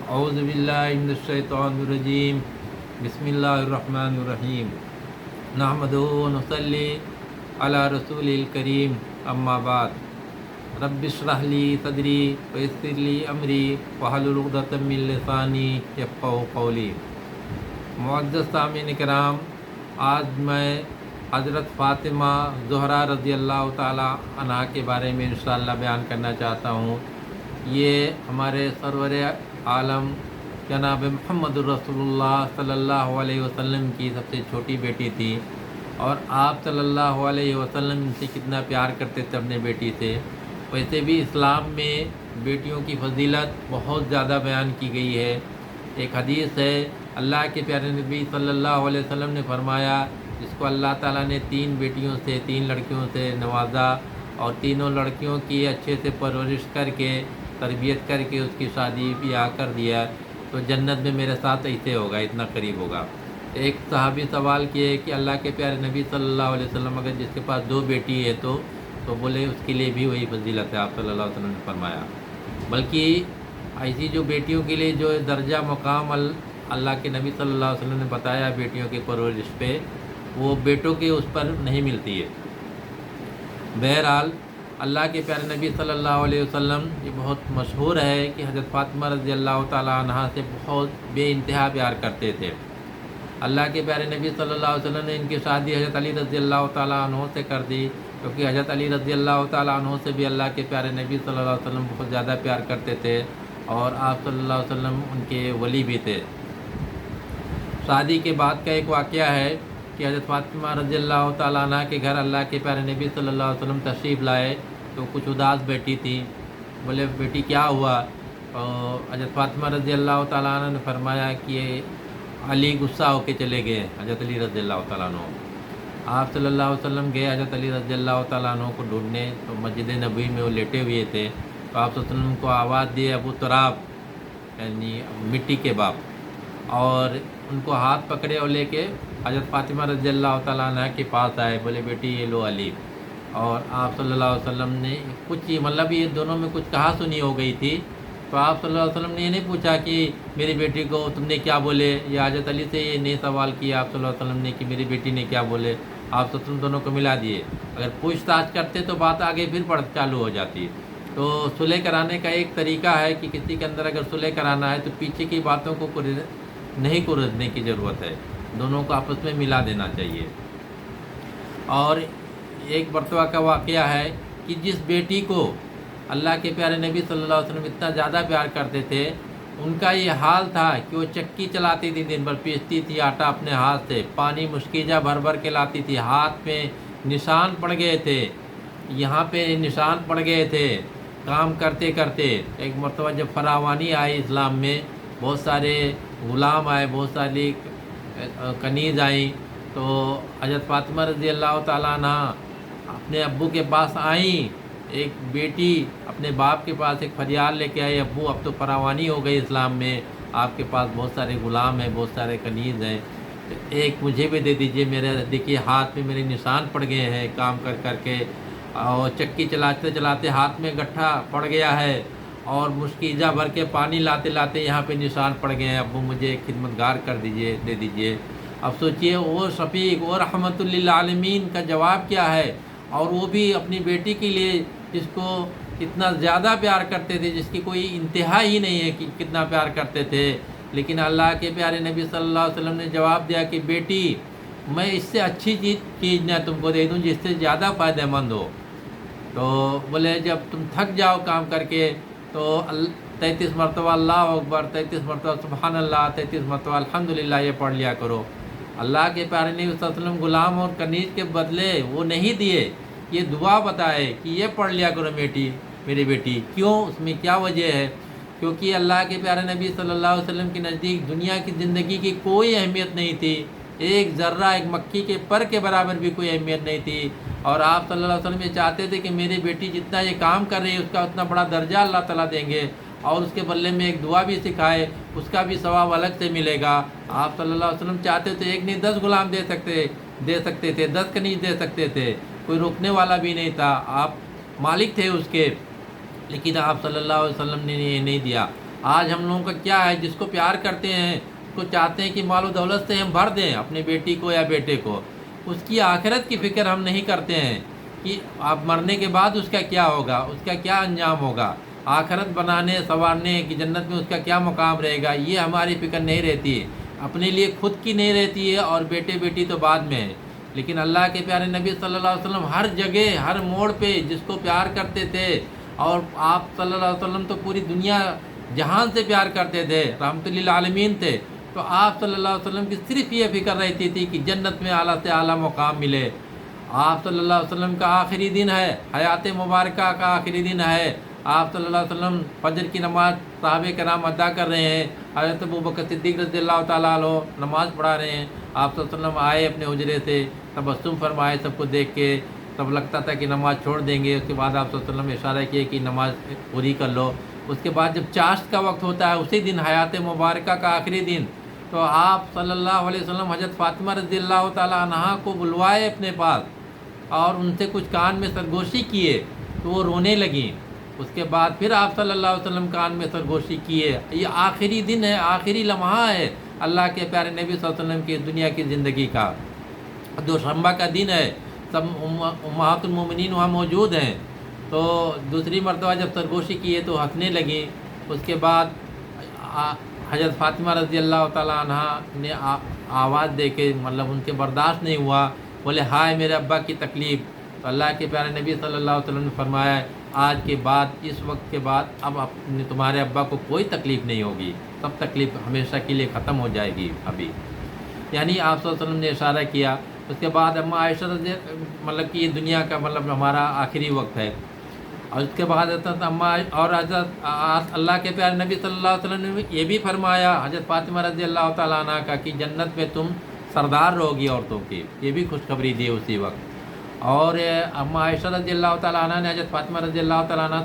اعوذ باللہ من الشیطان الرجیم بسم اللہ الرحمن الرحیم نحمدہ و نصلی علی رسول الکریم اما بعد رب اشرح لی صدری ویسر لی امری واحلل عقدۃ من لسانی یفقہوا قولی۔ معزز سامعین کرام، آج میں حضرت فاطمہ زہرا رضی اللہ تعالی عنہا کے بارے میں انشاءاللہ بیان کرنا چاہتا ہوں۔ یہ ہمارے سرور عالم جناب محمد الرسول اللہ صلی اللہ علیہ وسلم کی سب سے چھوٹی بیٹی تھی، اور آپ صلی اللہ علیہ وسلم سے کتنا پیار کرتے تھے اپنے بیٹی سے۔ ویسے بھی اسلام میں بیٹیوں کی فضیلت بہت زیادہ بیان کی گئی ہے۔ ایک حدیث ہے، اللہ کے پیارے نبی صلی اللہ علیہ وسلم نے فرمایا، جس کو اللہ تعالیٰ نے 3 بیٹیوں سے 3 لڑکیوں سے نوازا اور تینوں لڑکیوں کی اچھے سے پرورش کر کے تربیت کر کے اس کی شادی بیاہ کر دیا، تو جنت میں میرے ساتھ ایسے ہوگا، اتنا قریب ہوگا۔ ایک صحابی سوال کیے کہ اللہ کے پیارے نبی صلی اللہ علیہ وسلم، اگر جس کے پاس 2 بیٹی ہے تو بولے اس کے لیے بھی وہی فضیلت ہے، آپ صلی اللہ علیہ وسلم نے فرمایا۔ بلکہ ایسی جو بیٹیوں کے لیے جو درجہ مقام اللہ کے نبی صلی اللہ علیہ وسلم نے بتایا بیٹیوں کی پرورش پہ، وہ بیٹوں کے اس پر نہیں ملتی ہے۔ بہرحال اللہ کے پیارے نبی صلی اللہ علیہ وسلم، یہ بہت مشہور ہے کہ حضرت فاطمہ رضی اللہ تعالیٰ عنہا سے بہت بے انتہا پیار کرتے تھے۔ اللہ کے پیارے نبی صلی اللہ علیہ وسلم نے ان کی شادی حضرت علی رضی اللہ تعالیٰ عنہ سے کر دی، کیونکہ حضرت علی رضی اللہ تعالیٰ عنہ سے بھی اللہ کے پیارے نبی صلی اللہ علیہ وسلم بہت زیادہ پیار کرتے تھے، اور آپ صلی اللہ علیہ وسلم ان کے ولی بھی تھے۔ شادی کے بعد کا ایک واقعہ ہے کہ حضرت فاطمہ رضی اللہ تعالیٰ عنہ کے گھر اللہ کے پیارے نبی صلی اللہ علیہ وسلم تشریف لائے تو کچھ اداس بیٹی تھی۔ بولے بیٹی کیا ہوا؟ حضرت فاطمہ رضی اللہ تعالیٰ عنہ نے فرمایا کہ علی غصہ ہو کے چلے گئے، حضرت علی رضی اللہ تعالیٰ عنہ۔ آپ صلی اللہ علیہ وسلم گئے حضرت علی رضی اللہ تعالیٰ عنہ کو ڈھونڈنے، تو مسجد نبوی میں وہ لیٹے ہوئے تھے، تو آپ صلی اللہ علیہ وسلم کو آواز دیے ابو تراب، یعنی مٹی کے باپ، اور ان کو ہاتھ پکڑے اور لے کے حضرت فاطمہ رضی اللہ تعالیٰ عنہ کے پاس آئے، بولے بیٹی یہ لو علی۔ اور آپ صلی اللہ علیہ وسلم نے کچھ مطلب یہ دونوں میں کچھ کہا سنی ہو گئی تھی، تو آپ صلی اللہ علیہ وسلم نے یہ نہیں پوچھا کہ میری بیٹی کو تم نے کیا بولے، یا حضرت علی سے یہ نہیں سوال کیا آپ صلی اللہ علیہ وسلم نے کہ میری بیٹی نے کیا بولے۔ آپ صلی اللہ علیہ وسلم دونوں کو ملا دیے۔ اگر پوچھ تاچھ کرتے تو بات آگے پھر چالو ہو جاتی۔ تو صلح کرانے کا ایک طریقہ ہے کہ کسی کے اندر اگر صلح کرانا ہے تو پیچھے کی باتوں کو نہیں کھرچنے کی ضرورت ہے، دونوں کو آپس میں ملا دینا چاہیے۔ اور ایک مرتبہ کا واقعہ ہے کہ جس بیٹی کو اللہ کے پیارے نبی صلی اللہ علیہ وسلم اتنا زیادہ پیار کرتے تھے، ان کا یہ حال تھا کہ وہ چکی چلاتی تھی، دن بھر پیستی تھی آٹا اپنے ہاتھ سے، پانی مشکیجہ بھر بھر کے لاتی تھی، ہاتھ میں نشان پڑ گئے تھے، یہاں پہ نشان پڑ گئے تھے کام کرتے کرتے۔ ایک مرتبہ جب فراوانی آئی اسلام میں، بہت سارے غلام آئے، بہت ساری کنیز آئیں، تو حضرت فاطمہ رضی اللہ تعالیٰ عنہ اپنے ابو کے پاس آئیں۔ ایک بیٹی اپنے باپ کے پاس ایک فریاد لے کے آئی، ابو اب تو فراوانی ہو گئی اسلام میں، آپ کے پاس بہت سارے غلام ہیں، بہت سارے کنیز ہیں، تو ایک مجھے بھی دے دیجئے، میرے دیکھیے ہاتھ میں میرے نشان پڑ گئے ہیں کام کر کر کے، اور چکی چلاتے چلاتے ہاتھ میں گٹھا پڑ گیا ہے، اور مشکیجہ بھر کے پانی لاتے لاتے یہاں پہ نشان پڑ گئے ہیں، ابو مجھے ایک خدمتگار کر دیجئے، دے دیجئے۔ اب سوچئے وہ شفیق، وہ رحمت للعالمین کا جواب کیا ہے، اور وہ بھی اپنی بیٹی کے لیے جس کو اتنا زیادہ پیار کرتے تھے، جس کی کوئی انتہا ہی نہیں ہے کہ کتنا پیار کرتے تھے، لیکن اللہ کے پیارے نبی صلی اللہ علیہ وسلم نے جواب دیا کہ بیٹی میں اس سے اچھی چیز نہ تم کو دے دوں جس سے زیادہ فائدہ مند ہو۔ تو بولے جب تم تھک جاؤ کام کر کے تو 33 مرتبہ اللہ اکبر، 33 مرتبہ سبحان اللہ، 33 مرتبہ الحمدللہ یہ پڑھ لیا کرو۔ اللہ کے پیارے نبی صلی اللہ علیہ وسلم غلام اور کنیز کے بدلے وہ نہیں دیے، یہ دعا بتائے کہ یہ پڑھ لیا کرو میری بیٹی۔ کیوں؟ اس میں کیا وجہ ہے؟ کیونکہ اللہ کے پیارے نبی صلی اللہ علیہ وسلم کے نزدیک دنیا کی زندگی کی کوئی اہمیت نہیں تھی، ایک ذرہ، ایک مکھی کے پر کے برابر بھی کوئی اہمیت نہیں تھی، اور آپ صلی اللہ علیہ وسلم یہ چاہتے تھے کہ میری بیٹی جتنا یہ کام کر رہی ہے اس کا اتنا بڑا درجہ اللہ تعالیٰ دیں گے، اور اس کے بدلے میں ایک دعا بھی سکھائے، اس کا بھی ثواب الگ سے ملے گا۔ آپ صلی اللہ علیہ وسلم چاہتے تھے ایک نہیں 10 غلام دے سکتے تھے، 10 کنیز دے سکتے تھے، کوئی روکنے والا بھی نہیں تھا، آپ مالک تھے اس کے، لیکن آپ صلی اللہ علیہ وسلم نے یہ نہیں دیا۔ آج ہم لوگوں کا کیا ہے، جس کو پیار کرتے ہیں، اس کو چاہتے ہیں کہ مال و دولت سے ہم بھر دیں اپنے بیٹی کو یا بیٹے کو، اس کی آخرت کی فکر ہم نہیں کرتے ہیں کہ آپ مرنے کے بعد اس کا کیا ہوگا، اس کا کیا انجام ہوگا، آخرت بنانے سنوارنے کی جنت میں اس کا کیا مقام رہے گا، یہ ہماری فکر نہیں رہتی ہے، اپنے لیے خود کی نہیں رہتی ہے، اور بیٹے بیٹی تو بعد میں ہے۔ لیکن اللہ کے پیارے نبی صلی اللہ علیہ وسلم ہر جگہ ہر موڑ پہ جس کو پیار کرتے تھے، اور آپ صلی اللہ علیہ وسلم تو پوری دنیا جہان سے پیار کرتے تھے، رحمت للعالمین تھے، تو آپ صلی اللہ علیہ وسلم کی صرف یہ فکر رہتی تھی کہ جنت میں اعلیٰ سے اعلیٰ مقام ملے۔ آپ صلی اللہ علیہ وسلم کا آخری دن ہے، حیات مبارکہ کا آخری دن ہے، آپ صلی اللہ علیہ وسلم فجر کی نماز صحابہ کرام ادا کر رہے ہیں، حضرت ابوبکر صدیق رضی اللہ تعالیٰ عنہ نماز پڑھا رہے ہیں، آپ صلی اللہ علیہ وسلم آئے اپنے حجرے سے، تبسم فرمائے سب کو دیکھ کے، تب لگتا تھا کہ نماز چھوڑ دیں گے، اس کے بعد آپ صلی اللہ علیہ وسلم نے اشارہ کیا کہ نماز پوری کر لو۔ اس کے بعد جب چاشت کا وقت ہوتا ہے، اسی دن حیات مبارکہ کا آخری دن، تو آپ صلی اللہ علیہ وسلم حضرت فاطمہ رضی اللہ تعالیٰ عنہا کو بلوائے اپنے پاس، اور ان سے کچھ کان میں سرگوشی کیے تو وہ رونے لگیں۔ اس کے بعد پھر آپ صلی اللہ علیہ وسلم کان میں سرگوشی کیے۔ یہ آخری دن ہے، آخری لمحہ ہے اللہ کے پیارے نبی صلی اللہ علیہ وسلم کی دنیا کی زندگی کا۔ دوشنبہ کا دن ہے، سب امہات المومنین وہاں موجود ہیں، تو دوسری مرتبہ جب سرگوشی کیے تو ہنسنے لگیں۔ اس کے بعد حضرت فاطمہ رضی اللہ تعالیٰ عنہ نے آواز دے کے، مطلب ان کے برداشت نہیں ہوا، بولے ہائے میرے ابا کی تکلیف۔ تو اللہ کے پیارے نبی صلی اللہ علیہ وسلم نے فرمایا آج کے بعد، اس وقت کے بعد اب تمہارے ابا کو کوئی تکلیف نہیں ہوگی، سب تکلیف ہمیشہ کے لیے ختم ہو جائے گی ابھی، یعنی آپ صلی اللہ علیہ وسلم نے اشارہ کیا۔ اس کے بعد اما عائشہ مطلب کہ یہ دنیا کا مطلب ہمارا آخری وقت ہے، اور اس کے بعد حضرت اما اور حضرت اللہ کے پیارے نبی صلی اللہ علیہ وسلم نے یہ بھی فرمایا حضرت فاطمہ رضی اللہ تعالیٰ عنہ کا کہ جنت میں تم سردار رہو گی عورتوں کی، یہ بھی خوشخبری دی اسی وقت۔ اور اما عائشہ رضی اللہ تعالیٰ عنہ نے حضرت فاطمہ رضی اللہ تعالیٰ عنہ